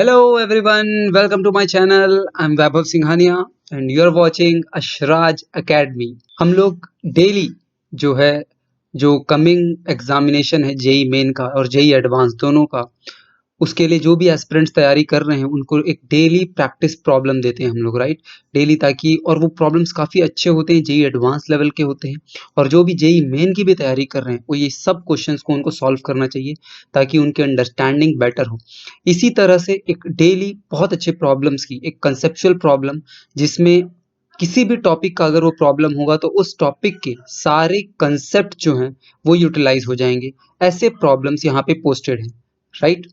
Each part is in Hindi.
Hello everyone, welcome to my channel. I'm Vaibhav Singhania and you're watching Ashraj Academy. हम लोग डेली जो कमिंग एग्जामिनेशन है जेई मेन का और जेई एडवांस दोनों का, उसके लिए जो भी एस्पिरेंट्स तैयारी कर रहे हैं उनको एक डेली प्रैक्टिस प्रॉब्लम देते हैं हम लोग, राइट। डेली, ताकि और वो प्रॉब्लम्स काफ़ी अच्छे होते हैं, जेई एडवांस लेवल के होते हैं। और जो भी जेई मेन की भी तैयारी कर रहे हैं वो ये सब क्वेश्चंस को उनको सॉल्व करना चाहिए ताकि उनकी अंडरस्टैंडिंग बेटर हो। इसी तरह से एक डेली बहुत अच्छे प्रॉब्लम्स की एक कंसेप्चुअल प्रॉब्लम, जिसमें किसी भी टॉपिक का अगर वो प्रॉब्लम होगा तो उस टॉपिक के सारे कंसेप्ट जो हैं वो यूटिलाइज हो जाएंगे। ऐसे प्रॉब्लम्स यहाँ पे पोस्टेड हैं, राइट।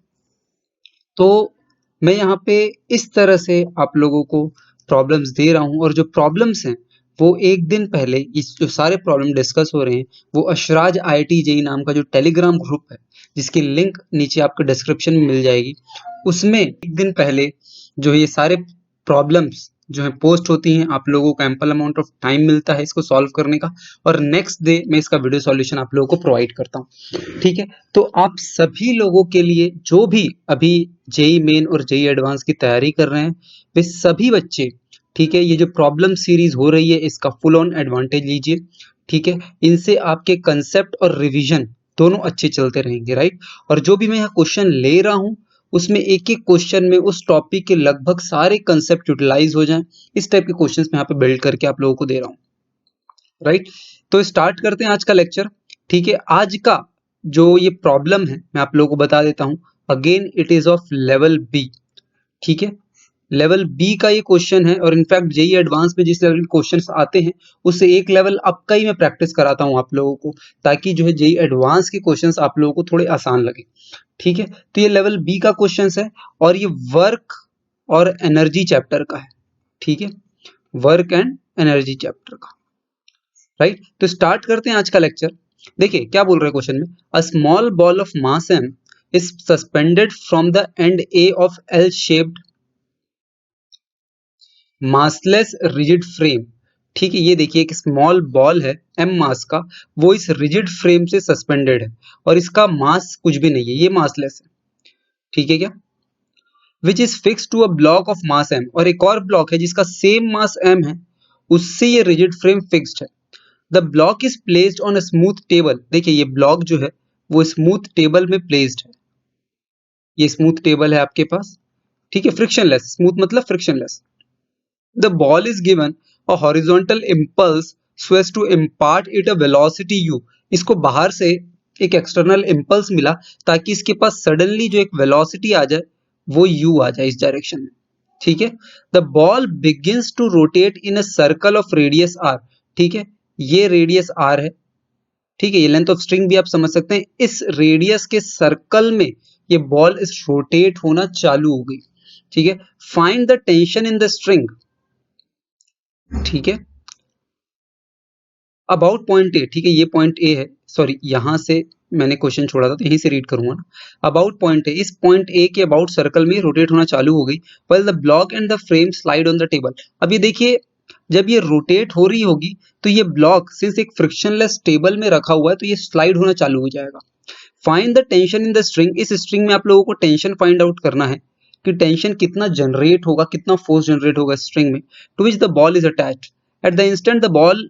तो मैं यहाँ पे इस तरह से आप लोगों को प्रॉब्लम्स दे रहा हूँ, और जो प्रॉब्लम्स हैं वो एक दिन पहले इस जो सारे प्रॉब्लम डिस्कस हो रहे हैं वो अशराज IIT जेई नाम का जो टेलीग्राम ग्रुप है, जिसकी लिंक नीचे आपको डिस्क्रिप्शन में मिल जाएगी, उसमें एक दिन पहले जो ये सारे प्रॉब्लम्स जो है पोस्ट होती हैं। आप लोगों को एम्पल अमाउंट ऑफ टाइम मिलता है इसको सॉल्व करने का, और नेक्स्ट डे मैं इसका वीडियो सॉल्यूशन आप लोगों को प्रोवाइड करता हूँ, ठीक है। तो आप सभी लोगों के लिए जो भी अभी जेई मेन और जेई एडवांस की तैयारी कर रहे हैं वे सभी बच्चे, ठीक है, ये जो प्रॉब्लम सीरीज हो रही है इसका फुल ऑन एडवांटेज लीजिए, ठीक है। इनसे आपके कंसेप्ट और रिवीजन दोनों अच्छे चलते रहेंगे, राइट। और जो भी मैं यहाँ क्वेश्चन ले रहा हूँ उसमें एक एक क्वेश्चन में उस टॉपिक के लगभग सारे कंसेप्ट यूटिलाइज हो जाएं, इस टाइप के क्वेश्चंस मैं यहाँ पे बिल्ड करके आप लोगों को दे रहा हूँ, राइट। तो स्टार्ट करते हैं आज का लेक्चर, ठीक है। आज का जो ये प्रॉब्लम है मैं आप लोगों को बता देता हूँ। Again it is of level B, ठीक है। लेवल बी का ये क्वेश्चन है, और इनफैक्ट जेई एडवांस में जिस लेवल के क्वेश्चंस आते हैं उससे एक लेवल अप का ही मैं प्रैक्टिस कराता हूँ आप लोगों को, ताकि जो है जेई एडवांस के क्वेश्चंस आप लोगों को थोड़े आसान लगे, ठीक है। तो ये लेवल बी का क्वेश्चंस है और ये वर्क और एनर्जी चैप्टर का है, ठीक है। वर्क एंड एनर्जी चैप्टर का, राइट। तो स्टार्ट करते हैं आज का लेक्चर। देखिए क्या बोल रहे हैं क्वेश्चन में, a small ball of mass m is suspended from the end A of L-shaped massless rigid frame, ठीक है। ये देखिए एक स्मॉल बॉल है m मास का, वो इस रिजिड फ्रेम से सस्पेंडेड है और इसका मास कुछ भी नहीं है, ये मासलेस है, ठीक है क्या। Which is fix to a block of mass m, और एक और ब्लॉक है जिसका सेम मास m है, उससे ये रिजिड फ्रेम फिक्स्ड है। The block is placed on a smooth table, देखिए ये ब्लॉक जो है वो स्मूथ टेबल में प्लेस्ड है, ये स्मूथ टेबल है आपके पास, ठीक है। फ्रिक्शनलेस, स्मूथ मतलब frictionless. The ball is given a horizontal impulse so as to impart it a velocity u, इसको बाहर से एक एक्सटर्नल इम्पल्स मिला ताकि इसके पास सडनली जो एक वेलोसिटी आ जाए वो u आ जाए इस डायरेक्शन में, ठीक है। The ball begins to rotate in a circle of radius r, ठीक है। ये रेडियस r है, ठीक है। ये लेंथ ऑफ स्ट्रिंग भी आप समझ सकते हैं, इस रेडियस के सर्कल में ये बॉल इस रोटेट होना चालू हो गई, ठीक है। Find the tension in the string, ठीक है, अबाउट पॉइंट ए, ठीक है। ये पॉइंट ए है, सॉरी यहां से मैंने क्वेश्चन छोड़ा था तो यहीं से रीड करूंगा ना। अबाउट पॉइंट ए, इस पॉइंट ए के अबाउट सर्कल में रोटेट होना चालू हो गई, while the block and the frame slide on the table. अब ये देखिए जब ये रोटेट हो रही होगी तो ये ब्लॉक सिंस एक फ्रिक्शनलेस टेबल में रखा हुआ है तो ये स्लाइड होना चालू हो जाएगा। Find the tension in the string, इस स्ट्रिंग में आप लोगों को टेंशन फाइंड आउट करना है कि टेंशन कितना जनरेट होगा, कितना फोर्स जनरेट होगा स्ट्रिंग में, to which the ball is attached at the instant the ball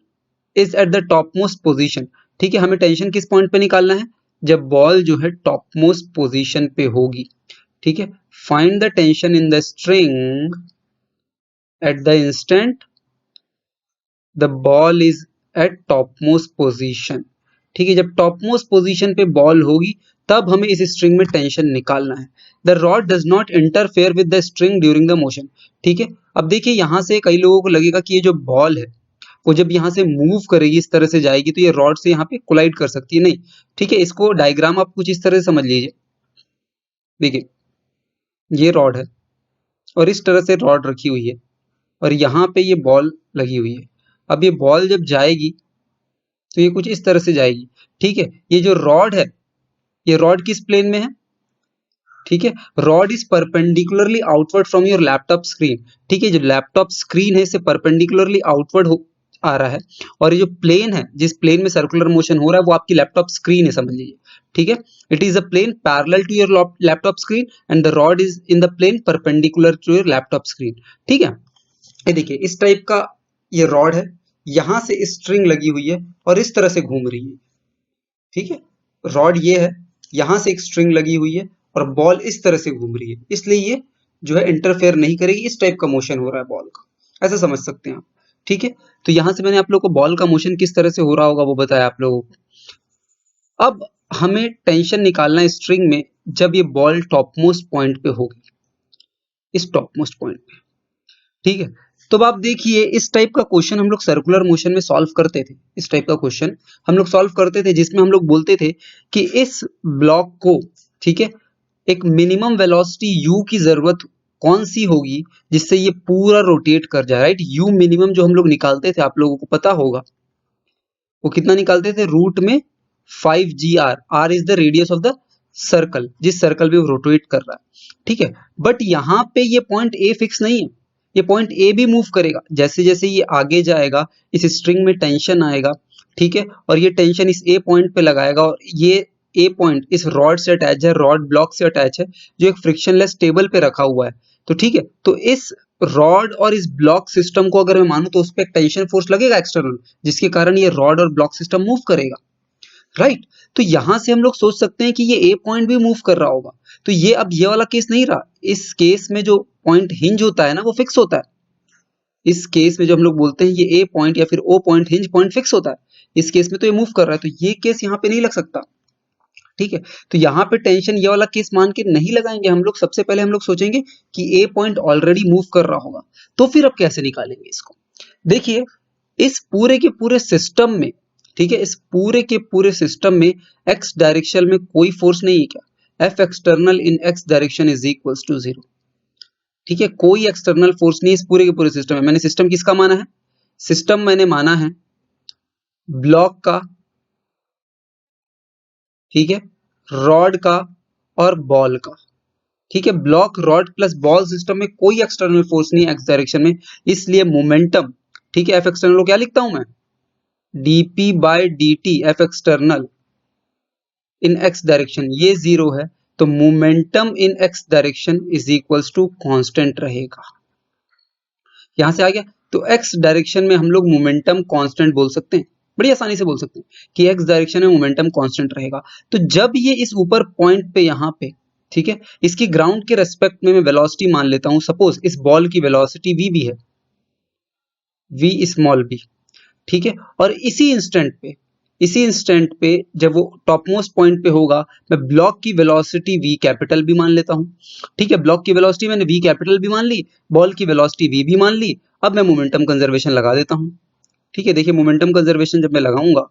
is at the topmost position, ठीक है। हमें टेंशन किस पॉइंट पे निकालना है, जब बॉल जो है टॉप मोस्ट पोजिशन पे होगी, ठीक है। Find the tension in the string eight the instant the ball is eight top most position, ठीक है। जब टॉप मोस्ट पोजिशन पे बॉल होगी तब हमें इस स्ट्रिंग में टेंशन निकालना है। The rod does not interfere with the string during the motion, ठीक है। अब देखिए यहां से कई लोगों को लगेगा कि ये जो बॉल है वो जब यहाँ से मूव करेगी, इस तरह से जाएगी तो ये रॉड से यहाँ पे कोलाइड कर सकती है, नहीं, ठीक है। इसको डायग्राम आप कुछ इस तरह से समझ लीजिए, देखिए ये रॉड है और इस तरह से रॉड रखी हुई है और यहाँ पे ये बॉल लगी हुई है। अब ये बॉल जब जाएगी तो ये कुछ इस तरह से जाएगी, ठीक है। ये जो रॉड है ये रॉड किस प्लेन में है, ठीक है। Rod is perpendicularly outward from your laptop screen, ठीक है। जो लैपटॉप स्क्रीन है इससे परपेंडिकुलरली आउटवर्ड आ रहा है, और ये जो प्लेन है जिस प्लेन में सर्कुलर मोशन हो रहा है वो आपकी लैपटॉप स्क्रीन है, समझ लीजिए, ठीक है। It is a plane parallel to your laptop screen and the rod is in the plane perpendicular to your laptop screen. ठीक है, ये देखिए इस टाइप का ये रॉड है, यहां से स्ट्रिंग लगी हुई है और इस तरह से घूम रही है। ठीक है, रॉड ये है, यहां से एक स्ट्रिंग लगी हुई है और बॉल इस तरह से घूम रही है, इसलिए ये जो है इंटरफेयर नहीं करेगी, इस टाइप का मोशन हो रहा है बॉल का, ऐसा समझ सकते हैं आप। ठीक है, तो यहां से मैंने आप लोग को बॉल का मोशन किस तरह से हो रहा होगा वो बताया आप लोगों को। अब हमें टेंशन निकालना है स्ट्रिंग में जब ये बॉल टॉप मोस्ट पॉइंट पे होगी, इस टॉप मोस्ट पॉइंट पे। ठीक है, तो अब आप देखिए इस टाइप का क्वेश्चन हम लोग सर्कुलर मोशन में सॉल्व करते थे। इस टाइप का क्वेश्चन हम लोग सॉल्व करते थे जिसमें हम लोग बोलते थे कि इस ब्लॉक को, ठीक है, एक मिनिमम वेलोसिटी u की जरूरत कौन सी होगी जिससे ये पूरा रोटेट कर जाए, राइट। u मिनिमम जो हम लोग निकालते थे आप लोगों को पता होगा, वो कितना निकालते थे, रूट में 5gr, r is the radius of the circle, जिस सर्कल पे वो रोटेट कर रहा है। ठीक है, बट यहाँ पे ये पॉइंट ए फिक्स नहीं है, ये पॉइंट ए भी मूव करेगा। जैसे जैसे ये आगे जाएगा इस स्ट्रिंग में टेंशन आएगा, ठीक है, और ये टेंशन इस ए पॉइंट पे लगाएगा और ये ए पॉइंट इस रॉड से अटैच है, रॉड ब्लॉक से अटैच है जो एक फ्रिक्शनलेस टेबल पे रखा हुआ है। तो ठीक है, तो इस रॉड और इस ब्लॉक सिस्टम को अगर मैं मानूं तो उस पर एक टेंशन फोर्स लगेगा एक्सटर्नल, जिसके कारण ये रॉड और ब्लॉक सिस्टम मूव करेगा, राइट। तो यहां से हम लोग सोच सकते हैं कि ये ए पॉइंट भी मूव कर रहा होगा। तो ये अब ये वाला केस नहीं रहा, इस केस में जो पॉइंट हिंज होता है ना वो फिक्स होता है। इस केस में जो हम लोग बोलते हैं ये ए पॉइंट या फिर O point hinge point fix होता है, इस केस में तो ये मूव कर रहा है, तो ये केस यहाँ पे नहीं लग सकता। ठीक है, तो यहाँ पे टेंशन ये वाला केस मान के नहीं लगाएंगे हम लोग। सबसे पहले हम लोग सोचेंगे कि ए पॉइंट ऑलरेडी मूव कर रहा होगा, तो फिर अब कैसे निकालेंगे इसको। देखिए इस पूरे के पूरे सिस्टम में, ठीक है, इस पूरे के पूरे सिस्टम में एक्स डायरेक्शन में कोई फोर्स नहीं है क्या, F external in x direction is equals to 0। ठीक है, कोई एक्सटर्नल फोर्स नहीं इस पूरे के पूरे सिस्टम में। मैंने सिस्टम किसका माना है, सिस्टम मैंने माना है ब्लॉक का, ठीक है, रॉड का और बॉल का। ठीक है, block rod plus ball system में कोई एक्सटर्नल फोर्स नहीं है एक्स डायरेक्शन में, इसलिए मोमेंटम, ठीक है, एफ एक्सटर्नल को क्या लिखता हूं मैं, dp by dt F external in x direction, ये 0 है, तो momentum in x direction is equals to constant रहेगा। यहां से आ गया, तो एक्स डायरेक्शन में हम लोग मोमेंटम कांस्टेंट बोल सकते हैं, बड़ी आसानी से बोल सकते हैं कि एक्स डायरेक्शन में मोमेंटम कांस्टेंट रहेगा। तो जब ये इस ऊपर पॉइंट पे यहाँ पे, ठीक है, इसकी ग्राउंड के रेस्पेक्ट में मैं वेलोसिटी मान लेता हूं, सपोज इस बॉल की वेलोसिटी v भी है, v स्मॉल b, ठीक है, और इसी इंस्टेंट पे जब वो टॉप मोस्ट पॉइंट पे होगा, मैं ब्लॉक की वेलोसिटी v कैपिटल भी मान लेता हूं। ठीक है, ब्लॉक की वेलोसिटी मैंने v कैपिटल भी मान ली, बॉल की वेलोसिटी v भी मान ली। अब मैं मोमेंटम कंजर्वेशन लगा देता हूं। ठीक है, देखिए मोमेंटम कंजर्वेशन जब मैं लगाऊंगा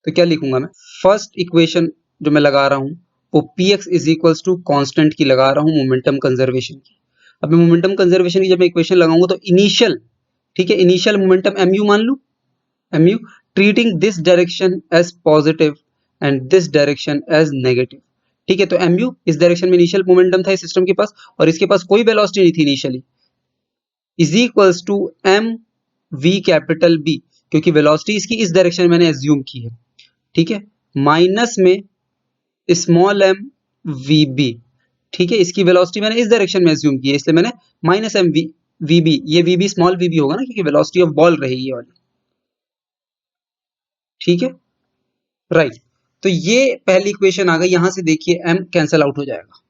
तो क्या लिखूंगा मैं, फर्स्ट इक्वेशन जो मैं लगा रहा हूं वो px is equals to constant की लगा रहा हूं मोमेंटम कंजर्वेशन की। अब मैं मोमेंटम कंजर्वेशन की जब मैं इक्वेशन लगाऊंगा तो इनिशियल, ठीक है, इनिशियल मोमेंटम mu मान लू, mu treating this direction as positive and this direction as negative। ठीक है, तो mu इस डायरेक्शन में इनिशियल मोमेंटम था इस सिस्टम के पास और इसके पास कोई वेलोसिटी नहीं थी initially, is equals to m v capital B, क्योंकि वेलोसिटी इसकी इस डायरेक्शन में मैंने एज्यूम की है, ठीक है, माइनस में स्मॉल एम वी बी। ठीक है, इसकी वेलोसिटी मैंने इस डायरेक्शन में एज्यूम की है, इसलिए मैंने माइनस एम वी बी, ये v b small v b होगा ना, क्योंकि वेलोसिटी ऑफ बॉल रहेगी ये वाली। ठीक है, राइट, तो ये पहली इक्वेशन आ गई। यहां से देखिए m कैंसल आउट हो जाएगा,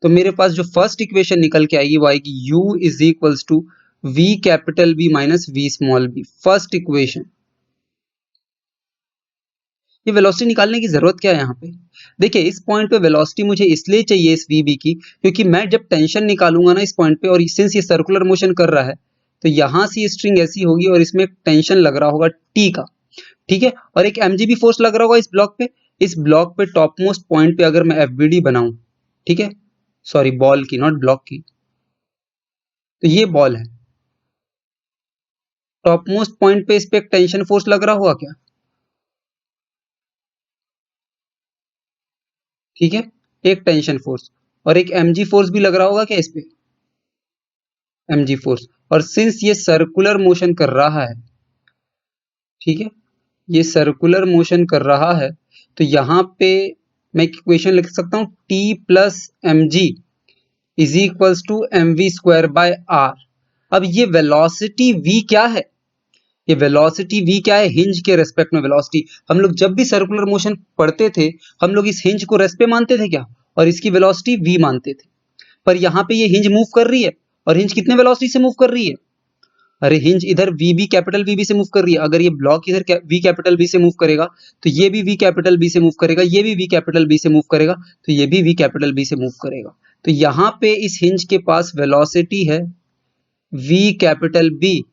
तो मेरे पास जो फर्स्ट इक्वेशन निकल के आएगी वो आएगी u is equals to v capital B minus v small b, first equation. ये वेलोसिटी निकालने की जरूरत क्या है यहाँ पे, देखिए इस पॉइंट पे वेलोसिटी मुझे इसलिए चाहिए इस vb की, क्योंकि मैं जब टेंशन निकालूंगा ना इस पॉइंट पे, और सिंस ये सर्कुलर मोशन कर रहा है तो यहां से स्ट्रिंग ऐसी होगी और इसमें टेंशन लग रहा होगा t का, ठीक है, और एक mgb फोर्स लग रहा होगा इस ब्लॉक पे। इस ब्लॉक पे टॉप मोस्ट पॉइंट पे अगर मैं एफबीडी बनाऊं, ठीक है, सॉरी बॉल की नॉट ब्लॉक की, तो ये बॉल है, टॉप मोस्ट पॉइंट पे इस पे एक टेंशन फोर्स लग रहा होगा क्या, ठीक है, एक टेंशन फोर्स, और एक mg फोर्स भी लग रहा होगा क्या इस पे, mg फोर्स। और सिंस ये सर्कुलर मोशन कर रहा है, ठीक है, ये सर्कुलर मोशन कर रहा है, तो यहाँ पे मैं एक इक्वेशन लिख सकता हूँ T plus m g is equals to m v square by r. अब ये वेलोसिटी v क्या है, ये वेलोसिटी v क्या है, हिंज के रेस्पेक्ट में वेलोसिटी। हम लोग जब भी सर्कुलर मोशन पढ़ते थे हम लोग इस हिंज को रेस्ट पे मानते थे क्या, और इसकी वेलोसिटी v मानते थे। पर यहाँ पे ये हिंज मूव कर रही है, और हिंज कितने वेलोसिटी से मूव कर रही है, अरे हिंज इधर वी कैपिटल वी से मूव कर रही है। अगर ये ब्लॉक इधर वी कैपिटल वी से मूव करेगा तो ये भी वी कैपिटल वी से मूव करेगा, ये भी वी कैपिटल वी से मूव करेगा, तो ये भी वी कैपिटल वी से मूव करेगा। तो यहाँ पे इस हिंज के पास वेलोसिटी है वी कैपिटल बी,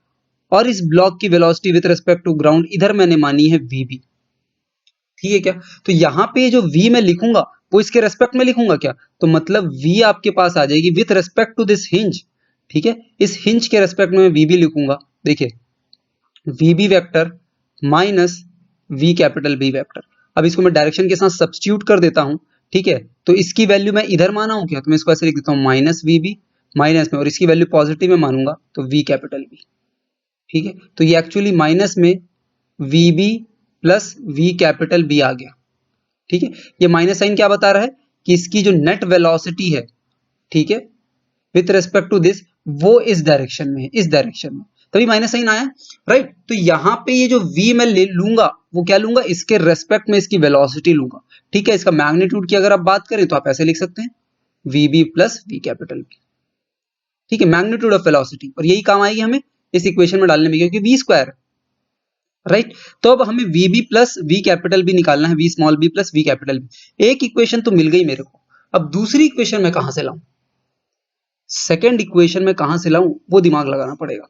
और इस ब्लॉक की velocity with respect to ground इधर मैंने मानी है वी बी। ठीक है क्या, तो यहाँ पे जो v मैं लिखूंगा वो इसके रेस्पेक्ट में लिखूंगा क्या, तो मतलब v आपके पास आ जाएगी with respect to this hinge. ठीक है, इस हिंज के रेस्पेक्ट में वी बी लिखूंगा। देखिए v b vector minus v capital B vector. अब इसको मैं डायरेक्शन के साथ सब्स्टिट्यूट कर देता हूं। ठीक है, तो इसकी वैल्यू मैं इधर माना हूं क्या, तो मैं इसको ऐसे लिख देता हूं माइनस वी बी माइनस में, और इसकी वैल्यू पॉजिटिव में मानूंगा तो वी कैपिटल बी। ठीक है, तो ये एक्चुअली माइनस में V B plus we capital B आ गया। ठीक है, ये माइनस साइन क्या बता रहा है कि इसकी जो नेट वेलोसिटी है, ठीक है, विथ रेस्पेक्ट टू दिस वो इस डायरेक्शन में है, इस डायरेक्शन में, तभी माइनस साइन आया। राइट, तो यहां पे ये जो v मैं ले लूंगा वो क्या लूंगा, इसके रेस्पेक्ट में इसकी वेलोसिटी लूंगा। ठीक है, इसका मैग्नीट्यूड की अगर आप बात करें तो आप ऐसे लिख सकते हैं v B plus we capital B. ठीक है, मैग्नीट्यूड ऑफ वेलोसिटी, और यही काम आएगी हमें इस इक्वेशन में डालने में, क्योंकि वी स्क्वायर। राइट, तो अब हमें v B plus we capital B निकालना है, v small b plus we capital B. एक इक्वेशन तो मिल गई मेरे को, अब दूसरी इक्वेशन मैं कहां से लाऊं, सेकेंड इक्वेशन में कहां से लाऊं वो दिमाग लगाना पड़ेगा।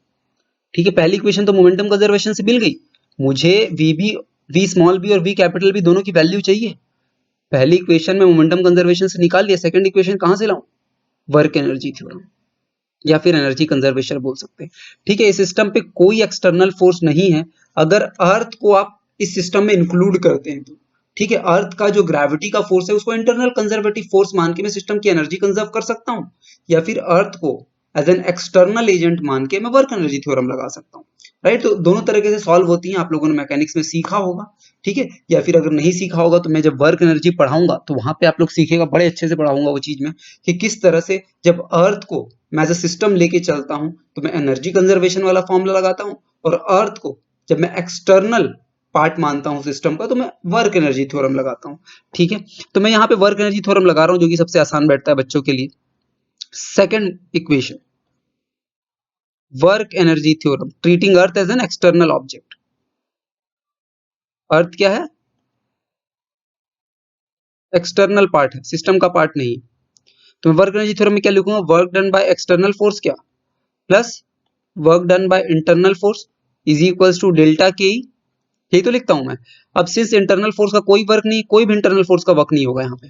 ठीक है, पहली इक्वेशन तो मोमेंटम कंजर्वेशन से मिल गई, मुझे v b, v small b और वी कैपिटल बी दोनों की वैल्यू चाहिए। पहली इक्वेशन में मोमेंटम कंजर्वेशन से निकाल लिया, सेकंड इक्वेशन कहां से लाऊं, वर्क एनर्जी थ्योरम या फिर एनर्जी कंजर्वेशन बोल सकते हैं। ठीक है, इस सिस्टम पे कोई एक्सटर्नल फोर्स नहीं है, अगर अर्थ को आप इस सिस्टम में इंक्लूड करते हैं तो। ठीक है, अर्थ का जो ग्रेविटी का फोर्स है उसको इंटरनल कंजर्वेटिव फोर्स मान के मैं सिस्टम की एनर्जी कंजर्व कर सकता हूं, या फिर अर्थ को एज एन एक्सटर्नल एजेंट मान के मैं वर्क एनर्जी थ्योरम लगा सकता हूं। राइट, तो दोनों तरीके से सॉल्व होती हैं, आप लोगों ने मैकेनिक्स में सीखा होगा। ठीक है, या फिर अगर नहीं सीखा होगा तो मैं जब वर्क एनर्जी पढ़ाऊंगा तो वहां पे आप लोग सीखेगा, बड़े अच्छे से पढ़ाऊंगा वो चीज में, कि किस तरह से जब अर्थ को मैं एज अ सिस्टम लेके चलता हूं तो मैं एनर्जी कंजर्वेशन वाला फॉर्मूला लगाता हूं, और अर्थ को जब मैं एक्सटर्नल पार्ट मानता हूं सिस्टम का तो मैं वर्क एनर्जी थ्योरम लगाता हूं। ठीक है, तो मैं यहाँ पे वर्क एनर्जी थ्योरम लगा रहा हूं जो कि सबसे आसान बैठता है बच्चों के लिए। Second equation, work energy theorem, treating earth as an external object. Earth क्या है, एक्सटर्नल पार्ट है, सिस्टम का पार्ट नहीं। तो मैं वर्क एनर्जी थ्योरम में क्या लिखूंगा, work done by external force क्या plus work done by internal force is equals to delta K E, यही तो लिखता हूं मैं। अब सिंस इंटरनल फोर्स का कोई वर्क नहीं, कोई भी इंटरनल फोर्स का वर्क नहीं होगा, यहाँ पे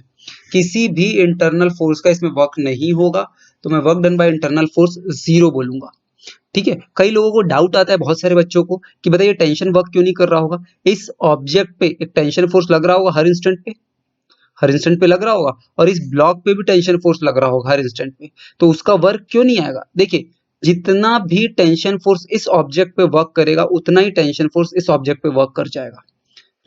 किसी भी इंटरनल फोर्स का इसमें वर्क नहीं होगा, तो मैं work done by internal force zero बोलूंगा। ठीक है, कई लोगों को डाउट आता है, बहुत सारे बच्चों को, कि बताइए टेंशन वर्क क्यों नहीं कर रहा होगा। इस ऑब्जेक्ट पे एक टेंशन फोर्स लग रहा होगा हर इंस्टेंट पे, हर इंस्टेंट पे लग रहा होगा, और इस ब्लॉक पे भी टेंशन फोर्स लग रहा होगा हर इंस्टेंट पे, तो उसका वर्क क्यों नहीं आएगा। देखिए जितना भी टेंशन फोर्स इस ऑब्जेक्ट पे वर्क करेगा उतना ही टेंशन फोर्स इस ऑब्जेक्ट पे वर्क कर जाएगा।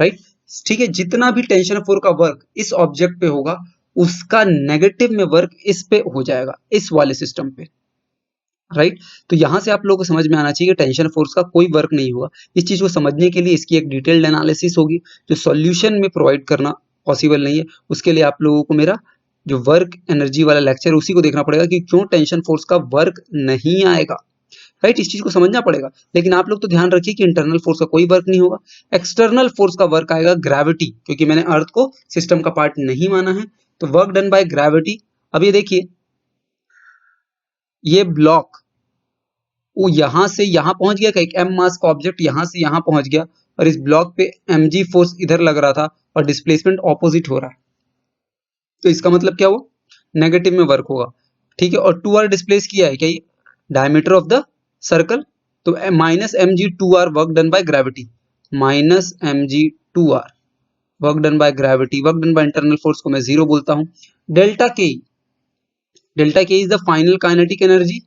राइट, ठीक है, जितना भी टेंशन फोर्स का वर्क इस ऑब्जेक्ट पे होगा उसका नेगेटिव में वर्क इस पे हो जाएगा, इस वाले सिस्टम पे। राइट, तो यहां से आप लोगों को समझ में आना चाहिए कि टेंशन फोर्स का कोई वर्क नहीं होगा। इस चीज को समझने के लिए इसकी एक डिटेल्ड एनालिसिस होगी जो सॉल्यूशन में प्रोवाइड करना पॉसिबल नहीं है। उसके लिए आप लोगों को मेरा जो वर्क एनर्जी वाला लेक्चर उसी को देखना पड़ेगा कि क्यों टेंशन फोर्स का वर्क नहीं आएगा। राइट, इस चीज को समझना पड़ेगा। लेकिन आप लोग तो ध्यान रखिए कि इंटरनल फोर्स का कोई वर्क नहीं होगा, एक्सटर्नल फोर्स का वर्क आएगा ग्रेविटी, क्योंकि मैंने अर्थ को सिस्टम का पार्ट नहीं माना है, तो वर्क डन बाय ग्रेविटी। अब ये देखिए ये ब्लॉक वो यहां से यहां पहुंच गया, एक एम मास का ऑब्जेक्ट यहां से यहां पहुंच गया, और इस ब्लॉक पे mg फोर्स इधर लग रहा था और डिस्प्लेसमेंट ऑपोजिट हो रहा है, तो इसका मतलब क्या हुआ, नेगेटिव में वर्क होगा। ठीक है, और 2r डिस्प्लेस किया है क्या, ये डायमीटर ऑफ द सर्कल, तो minus m g two r work done by gravity, minus m g two r work done by gravity, work done by internal force को मैं जीरो बोलता हूं। Delta k, delta k is the final kinetic energy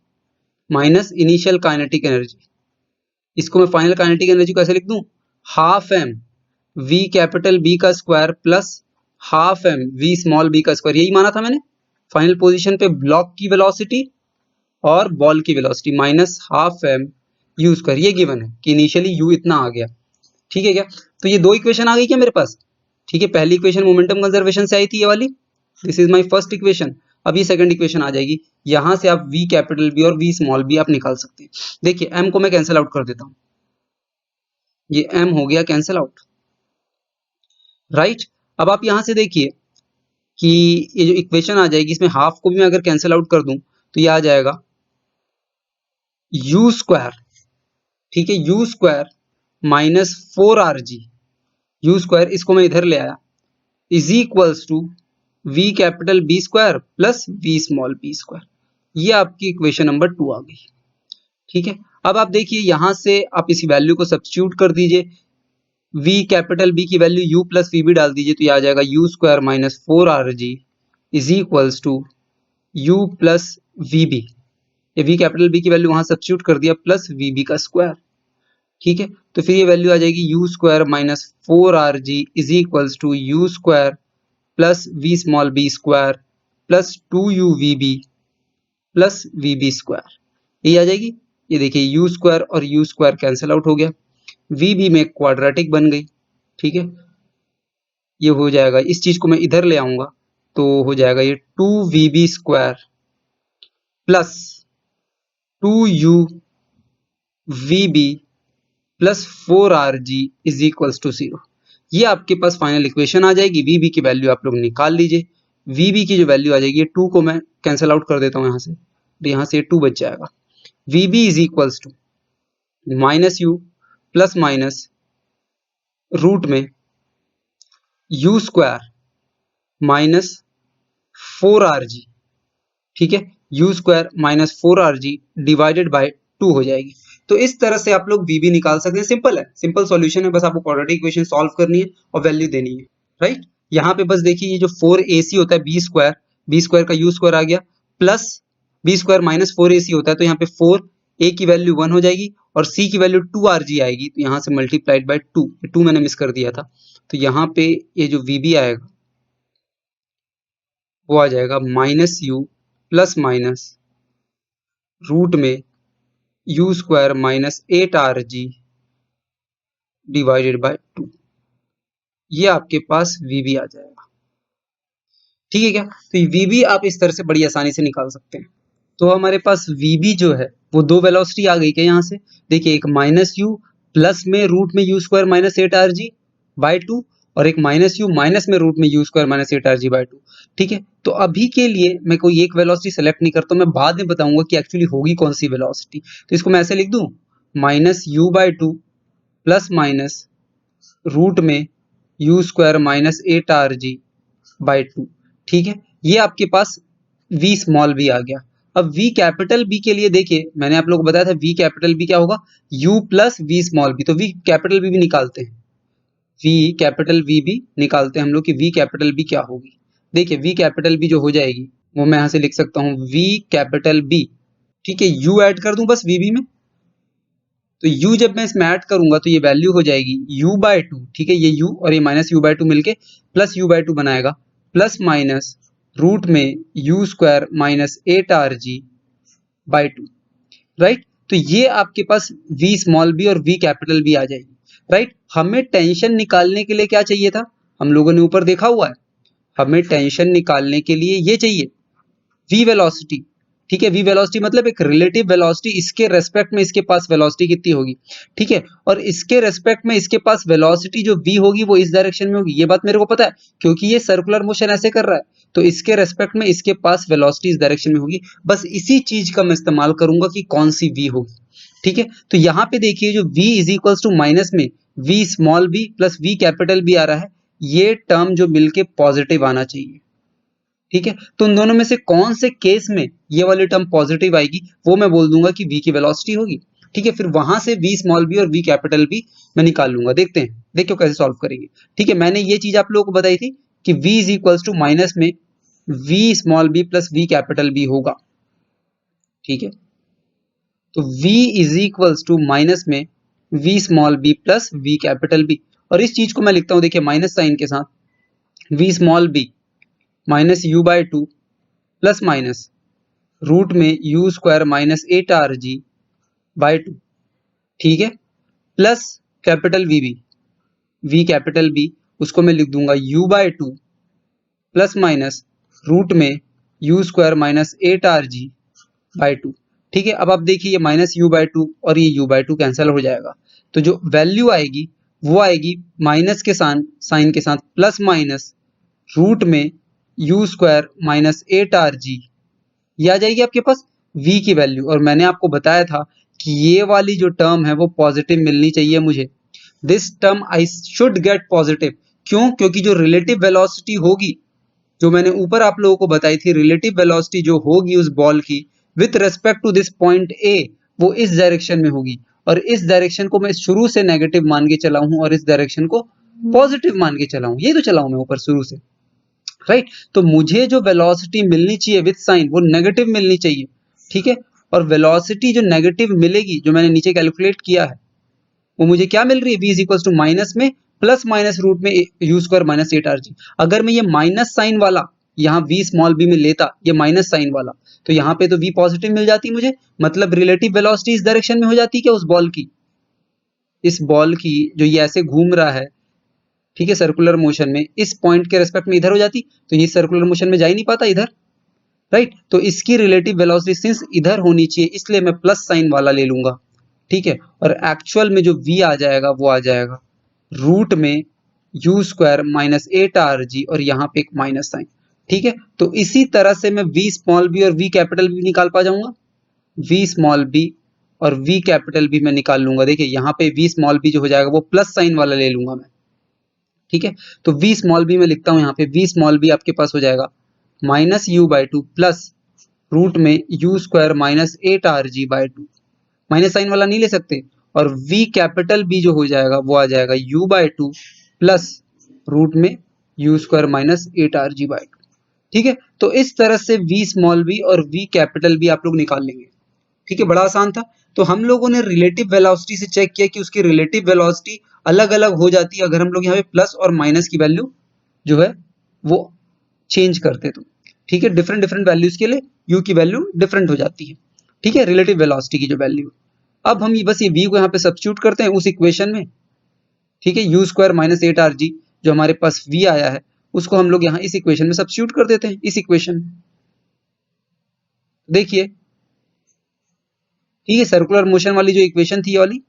minus initial kinetic energy. इसको मैं फाइनल काइनेटिक एनर्जी को ऐसे लिख दूं, half m v capital B का square plus half m v small b का स्क्वायर, यही माना था मैंने। फाइनल पोजीशन पे ब्लॉक की वेलोसिटी और बॉल की velocity minus half m u square, ये गिवन है कि इनिशियली u इतना आ गया। ठीक है क्या? तो ये दो इक्वेशन आ गई क्या मेरे पास? ठीक है, पहली इक्वेशन मोमेंटम कंजर्वेशन से आई थी ये वाली, this is my first equation. अब ये सेकंड इक्वेशन आ जाएगी, यहां से आप v कैपिटल B और v स्मॉल b आप निकाल सकते हैं। देखिए m को मैं कैंसिल आउट कर देता हूं, ये m हो गया कैंसिल आउट, राइट। अब आप यहां से देखिए कि ये जो इक्वेशन आ जाएगी इसमें हाफ को भी मैं अगर कैंसिल आउट कर दूं तो ये आ जाएगा u स्क्वायर, ठीक है, u square minus 4rg, u square इसको मैं इधर ले आया, is equals to v capital B square plus v small b square. ये आपकी इक्वेशन नंबर 2 आ गई। ठीक है, अब आप देखिए यहां से आप इसी वैल्यू को सब्स्टिट्यूट कर दीजिए, v कैपिटल B की वैल्यू u प्लस vb डाल दीजिए, तो ये आ जाएगा u square minus 4rg is equals to u plus vb, ये v कैपिटल B की वैल्यू वहां सब्स्टिट्यूट कर दिया प्लस vb का स्क्वायर। ठीक है, तो फिर ये वैल्यू आ जाएगी u square minus 4rg is equals to u square plus v small b square plus 2uvb plus vb square, ये आ जाएगी। ये देखिए u स्क्वायर और u स्क्वायर कैंसिल आउट हो गया, vb में क्वाड्रेटिक बन गई। ठीक है, ये हो जाएगा, इस चीज को मैं इधर ले आऊंगा तो हो जाएगा ये 2vb square plus 2uvb plus 4rg is equals to 0। ये आपके पास फाइनल इक्वेशन आ जाएगी। vb की वैल्यू आप लोग निकाल लीजिए, vb की जो वैल्यू आ जाएगी, ये 2 को मैं कैंसिल आउट कर देता हूं यहां से, तो यहां से 2 बच जाएगा। vb is equals to minus u plus minus root में u स्क्वायर माइनस 4rg, ठीक है, u square minus 4rg divided by 2 हो जाएगी। तो इस तरह से आप लोग vb निकाल सकते हैं। सिंपल है, सिंपल सॉल्यूशन है, बस आपको क्वाड्रेटिक इक्वेशन सॉल्व करनी है और वैल्यू देनी है, राइट। यहाँ पे बस देखिए ये जो 4ac होता है b स्क्वायर का u स्क्वायर आ गया plus b square minus 4ac होता है, तो यहाँ पे 4a की वैल्यू 1 हो जाएगी और c की वैल्यू 2rg आएगी, तो यहाँ से मल्टीप्लाइड बाय 2 मैंने मिस कर दिया था, तो यहाँ पे ये जो vb आएगा वो आ जाएगा minus u plus minus root में u square minus 8rg divided by 2, ये आपके पास vb आ जाएगा। ठीक है क्या? तो vb आप इस तरह से बड़ी आसानी से निकाल सकते हैं। तो हमारे पास vb जो है वो दो वेलोसिटी आ गई क्या यहाँ से? देखिए एक माइनस यू प्लस में रूट में u square minus 8rg by 2 और एक माइनस यू माइनस में रूट में u square minus 8rg by 2। ठीक है, तो अभी के लिए मैं कोई एक वेलोसिटी सेलेक्ट नहीं करता, मैं बाद में बताऊंगा कि एक्चुअली होगी कौन सी वेलोसिटी। तो इसको मैं ऐसे लिख दूं, minus u by 2 plus minus root में u square minus 8rg by 2। ठीक है, ये आपके पास v स्मॉल b आ गया। अब v कैपिटल B के लिए देखिए मैंने आप लोगों को बताया था v कैपिटल B क्या होगा, u plus v small b, तो v कैपिटल B भी निकालते हैं, v कैपिटल V भी निकालते हैं हम लोग कि v कैपिटल B क्या होगी। देखिए v कैपिटल B जो हो जाएगी वो मैं यहाँ से लिख सकता हूँ v कैपिटल B, ठीक है, u ऐड कर दूं बस vb में, तो u जब मैं इसमें ऐड करूंगा तो ये वैल्यू हो जाएगी u बाय 2, ठीक है, ये u और ये माइनस u बाय 2 मिलके प्लस u बाय 2 बनाएगा प्लस माइनस रूट में u square minus 8rg by 2, right. तो ये आपके पास v स्मॉल b और v कैपिटल B आ जाएगी, राइट। हमें टेंशन निकालने के लिए क्या चाहिए था, हम लोगों ने ऊपर देखा हुआ है, हमें टेंशन निकालने के लिए ये चाहिए v वेलोसिटी, ठीक है, v वेलोसिटी मतलब एक रिलेटिव वेलोसिटी, इसके रेस्पेक्ट में इसके पास वेलोसिटी कितनी होगी, ठीक है, और इसके रेस्पेक्ट में इसके पास वेलोसिटी जो v होगी वो इस डायरेक्शन में होगी, ये बात मेरे को पता है क्योंकि ये सर्कुलर मोशन ऐसे कर रहा है, तो इसके रेस्पेक्ट में इसके पास वेलोसिटी इस डायरेक्शन में होगी। बस इसी चीज का मैं इस्तेमाल करूंगा कि कौन सी v होगी, ठीक है। तो यहाँ पे देखिए जो v is equals to minus में v small b plus v capital B आ रहा है, ये टर्म जो मिलके पॉजिटिव आना चाहिए, ठीक है। तो उन दोनों में से कौन से केस में ये वाली टर्म पॉजिटिव आएगी वो मैं बोल दूंगा कि v की वेलोसिटी होगी, ठीक है। फिर वहां से v स्मॉल b और v कैपिटल B मैं निकाल लूंगा। देखते हैं, देखियो कैसे सॉल्व करेंगे, ठीक है। मैंने ये चीज आप लोगों को बताई थी कि v is equals to minus में v small b plus v capital B होगा, ठीक है। तो v is equals to minus में v small b plus v capital B, और इस चीज को मैं लिखता हूं देखिए माइनस साइन के साथ v small b minus u by 2 plus minus root में u square minus 8rg by 2, ठीक है, plus capital v capital B उसको मैं लिख दूंगा u by 2 plus minus root में u square minus 8rg by 2, ठीक है। अब आप देखिए ये माइनस u बाय 2 और ये u बाय 2 कैंसिल हो जाएगा, तो जो वैल्यू आएगी वो आएगी माइनस के साइन के साथ प्लस माइनस रूट में u स्क्वायर माइनस 8rg, ये आ जाएगी आपके पास v की वैल्यू। और मैंने आपको बताया था कि ये वाली जो टर्म है वो पॉजिटिव मिलनी चाहिए मुझे, this term I should get positive. क्यों? क्योंकि जो रिलेटिव वेलोसिटी होगी, जो मैंने ऊपर आप लोगों को बताई थी, रिलेटिव वेलोसिटी जो होगी उस बॉल की with respect to this point A, वो इस डायरेक्शन में होगी, और इस डायरेक्शन को मैं शुरू से नेगेटिव मान के चला हूं और इस डायरेक्शन को पॉजिटिव मान के चला हूं, ये तो चला हूं मैं ऊपर शुरू से, राइट। तो मुझे जो वेलोसिटी मिलनी चाहिए विथ साइन वो नेगेटिव मिलनी चाहिए, ठीक है। और वेलोसिटी जो नेगेटिव मिलेगी, जो मैंने नीचे कैलकुलेट किया है, वो मुझे क्या मिल रही है, v is equal to minus में प्लस माइनस रूट में u स्क्वायर माइनस 8rg। अगर मैं ये माइनस साइन वाला यहाँ v स्मॉल b में लेता, ये माइनस साइन वाला, तो यहाँ पे तो v पॉजिटिव मिल जाती मुझे, मतलब रिलेटिव वेलोसिटी इस डायरेक्शन में हो जाती क्या उस बॉल की, इस बॉल की जो ये ऐसे घूम रहा है, ठीक है, सर्कुलर मोशन में, इस पॉइंट के रेस्पेक्ट में इधर हो जाती, तो ये सर्कुलर मोशन में जा ही नहीं पाता इधर, राइट। तो इसकी रिलेटिव वेलोसिटी सिंस इधर होनी चाहिए, इसलिए मैं प्लस साइन वाला ले लूंगा, ठीक है। और एक्चुअल में जो v आ जाएगा वो आ जाएगा रूट में u स्क्वायर माइनस 8rg और यहाँ पे एक माइनस साइन, ठीक है। तो इसी तरह से मैं v स्मॉल b और v कैपिटल b निकाल पा जाऊंगा, v स्मॉल b और v कैपिटल B मैं निकाल लूंगा। देखिए यहाँ पे v स्मॉल b जो हो जाएगा वो प्लस साइन वाला ले लूंगा मैं, ठीक है। तो v स्मॉल b मैं लिखता हूँ यहाँ पे, v स्मॉल b आपके पास हो जाएगा minus u by 2 plus root में u square minus 8rg by 2, minus sign वाला नहीं ले सकते, और v कैपिटल B जो हो जाएगा वो आ जाएगा u बाय 2 प्लस रूट में u square minus 8rg by 2, ठीक है। तो इस तरह से v स्मॉल b और v कैपिटल B आप लोग निकाल लेंगे, ठीक है, बड़ा आसान था। तो हम लोगों ने रिलेटिव वेलोसिटी से चेक किया कि उसकी रिलेटिव वेलोसिटी अलग अलग हो जाती है अगर हम लोग यहाँ पे प्लस और माइनस की वैल्यू जो है वो चेंज करते, तो ठीक है, डिफरेंट डिफरेंट वैल्यूज के लिए u की वैल्यू डिफरेंट हो जाती है, ठीक है, रिलेटिव वेलोसिटी की जो वैल्यू। अब हम बस ये v को यहाँ पे सब्स्टिट्यूट करते हैं उस इक्वेशन में, ठीक है, u स्क्वायर माइनस 8rg जो हमारे पास v आया है उसको हम लोग यहाँ इस इक्वेशन में सब्स्टिट्यूट कर देते हैं, इस इक्वेशन में देखिए, ठीक है, सर्कुलर मोशन वाली जो इक्वेशन थी ये वाली,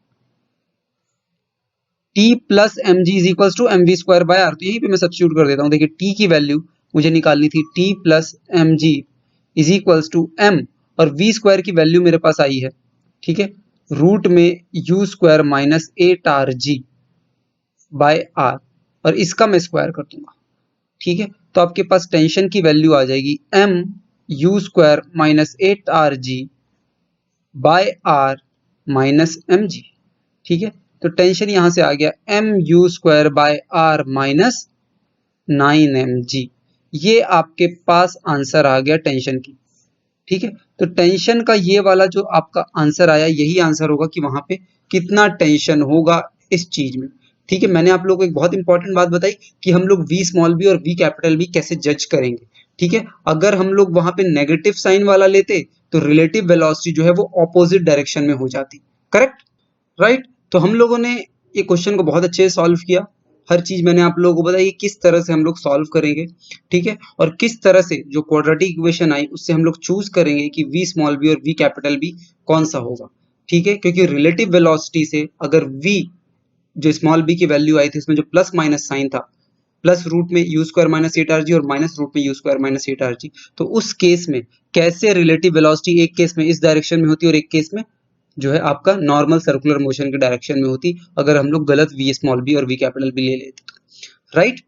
t plus m g is equal to m v square by r, तो यहीं पे मैं सब्स्टिट्यूट कर देता हूँ। देखिए t की वैल्यू मुझे निकालनी थी, t plus m g is equal to m, और v स्क्वायर की वैल्यू मेरे पास आई है, ठीक है, रूट में u square minus 8rg by r, और इसका मैं स्क्वायर कर दूंगा, ठीक है। तो आपके पास टेंशन की वैल्यू आ जाएगी m u square minus 8rg by r minus m g, ठीक है। तो टेंशन यहां से आ गया m u square by r minus 9mg, ये आपके पास आंसर आ गया टेंशन की, ठीक है। तो टेंशन का ये वाला जो आपका आंसर आया यही आंसर होगा कि वहां पे कितना टेंशन होगा इस चीज में, ठीक है। मैंने आप लोगों को एक बहुत इंपॉर्टेंट बात बताई कि हम लोग v स्मॉल b और v कैपिटल B कैसे जज करेंगे, ठीक है। अगर हम लोग वहां पे नेगेटिव साइन वाला लेते तो रिलेटिव वेलोसिटी जो है वो ऑपोजिट डायरेक्शन में हो जाती, करेक्ट, राइट। तो हम लोगों ने ये क्वेश्चन को बहुत अच्छे से सॉल्व किया, हर चीज मैंने आप लोगों को बताई किस तरह से हम लोग सॉल्व करेंगे, ठीक है, और किस तरह से जो क्वाड्रेटिक इक्वेशन आई उससे हम लोग चूज करेंगे कि v स्मॉल b और v कैपिटल B कौन सा होगा, ठीक है। क्योंकि रिलेटिव वेलोसिटी से अगर v जो स्मॉल b की वैल्यू आई थी उसमें जो प्लस माइनस साइन था, प्लस रूट में u स्क्वायर माइनस 8rg और माइनस रूट में u स्क्वायर माइनस 8rg, तो उस केस में कैसे रिलेटिव वेलोसिटी एक केस में इस डायरेक्शन में होती है और एक केस में जो है आपका नॉर्मल सर्कुलर मोशन के डायरेक्शन में होती अगर हम लोग गलत v स्मॉल b और v कैपिटल B ले लेते, राइट।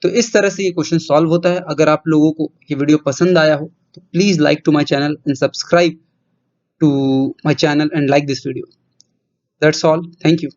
तो इस तरह से ये क्वेश्चन सॉल्व होता है। अगर आप लोगों को ये वीडियो पसंद आया हो तो please like to my channel and subscribe to my channel and like this video. That's all, thank you.